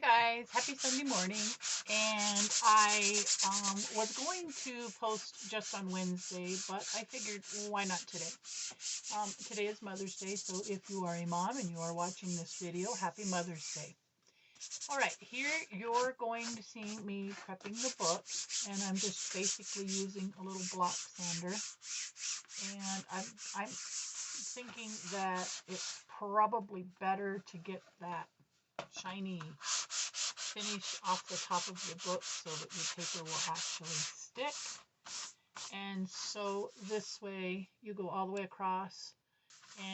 Guys, happy Sunday morning. And I was going to post just on Wednesday, but I figured why not today? Today is Mother's Day, so if you are a mom and you are watching this video, happy Mother's Day. All right, here you're going to see me prepping the book, and I'm just basically using a little block sander. And I'm thinking that it's probably better to get that shiny finish off the top of your book so that your paper will actually stick. And so this way you go all the way across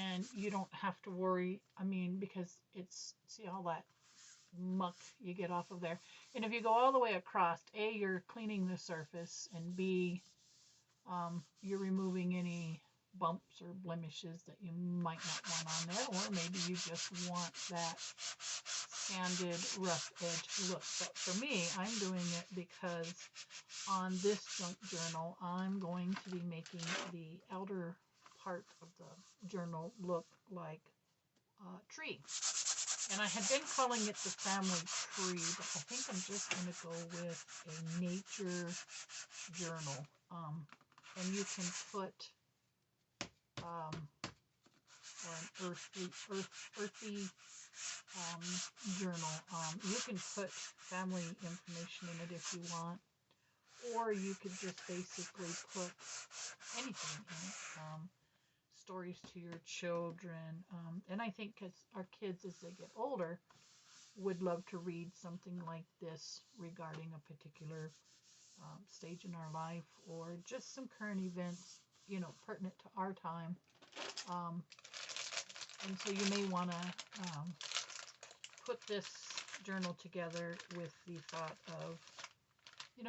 and you don't have to worry. I mean, because it's, see all that muck you get off of there. And if you go all the way across, A, you're cleaning the surface, and B, you're removing any bumps or blemishes that you might not want on there, or maybe you just want that sanded rough edge look. But for me, I'm doing it because on this junk journal, I'm going to be making the outer part of the journal look like a tree. And I had been calling it the family tree, but I think I'm just going to go with a nature journal. And you can put or an earthy journal. You can put family information in it if you want, or you could just basically put anything in it. Stories to your children. And I think because our kids, as they get older, would love to read something like this regarding a particular stage in our life, or just some current events, pertinent to our time. And so you may want to put this journal together with the thought of,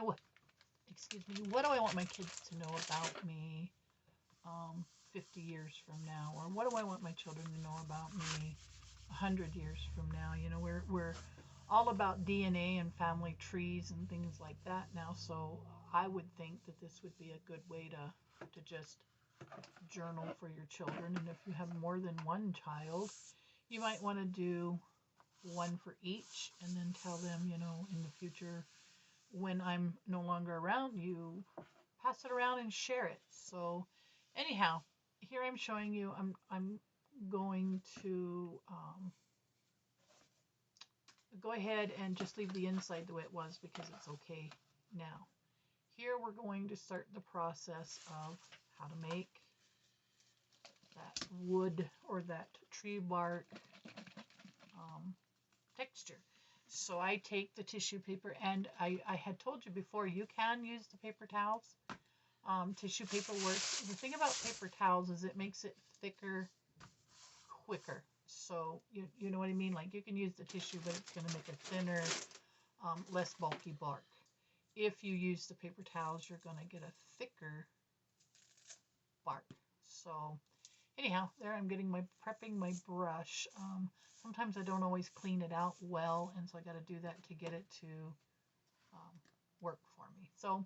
what, what do I want my kids to know about me 50 years from now? Or what do I want my children to know about me 100 years from now? We're all about DNA and family trees and things like that now, so I would think that this would be a good way to just journal for your children. And if you have more than one child, you might want to do one for each, and then tell them, in the future, when I'm no longer around, you pass it around and share it. So anyhow, here I'm showing you, I'm going to go ahead and just leave the inside the way it was because it's okay now. Here we're going to start the process of how to make that wood or that tree bark texture. So I take the tissue paper, and I had told you before, you can use the paper towels. Tissue paper works. The thing about paper towels is it makes it thicker quicker. So you know what I mean? Like, you can use the tissue, but it's going to make a thinner, less bulky bark. If you use the paper towels, you're going to get a thicker bark. So anyhow, there I'm prepping my brush. Sometimes I don't always clean it out well, and so I got to do that to get it to work for me. So,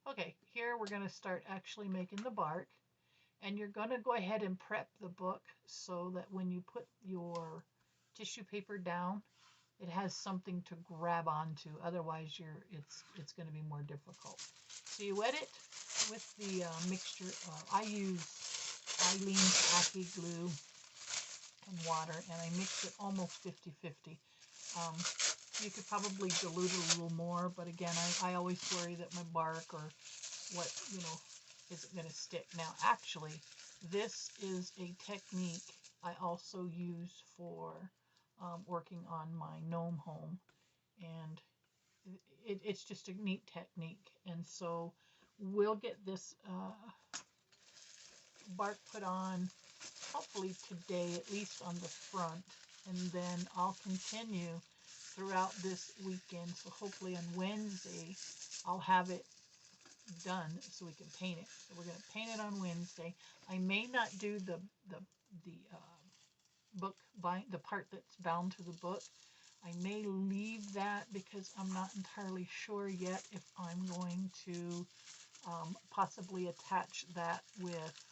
okay, here we're going to start actually making the bark, and you're going to go ahead and prep the book so that when you put your tissue paper down, it has something to grab onto. Otherwise, it's going to be more difficult. So you wet it with the mixture. I use Eileen's Achy glue and water, and I mix it almost 50-50. You could probably dilute it a little more, but again, I always worry that my bark or what, isn't going to stick. Now, actually, this is a technique I also use for working on my gnome home, and it's just a neat technique. And so we'll get this bark put on hopefully today, at least on the front, and then I'll continue throughout this weekend. So hopefully on Wednesday I'll have it done so we can paint it. So we're going to paint it on Wednesday. I may not do the book the part that's bound to the book. I may leave that because I'm not entirely sure yet if I'm going to possibly attach that with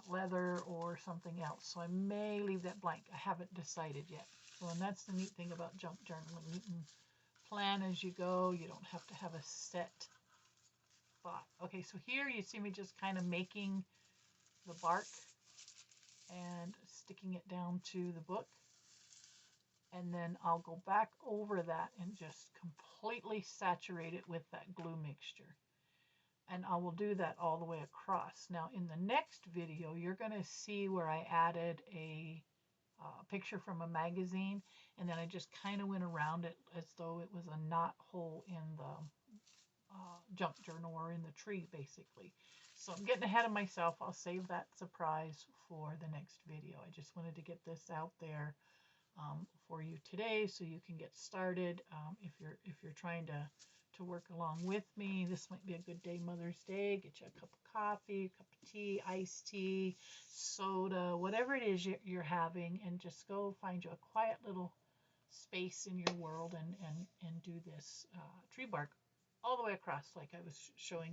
leather or something else. So I may leave that blank. I haven't decided yet. So, and that's the neat thing about junk journaling. You can plan as you go. You don't have to have a set thought. Okay, so here you see me just kind of making the bark and sticking it down to the book. And then I'll go back over that and just completely saturate it with that glue mixture. And I will do that all the way across. Now in the next video, you're going to see where I added a picture from a magazine, and then I just kind of went around it as though it was a knot hole in the junk journal or in the tree, basically. So I'm getting ahead of myself. I'll save that surprise for the next video. I just wanted to get this out there for you today so you can get started. If you're trying to work along with me, this might be a good day. Mother's Day, get you a cup of coffee, a cup of tea, iced tea, soda, whatever it is you're having, and just go find you a quiet little space in your world and do this tree bark all the way across like I was showing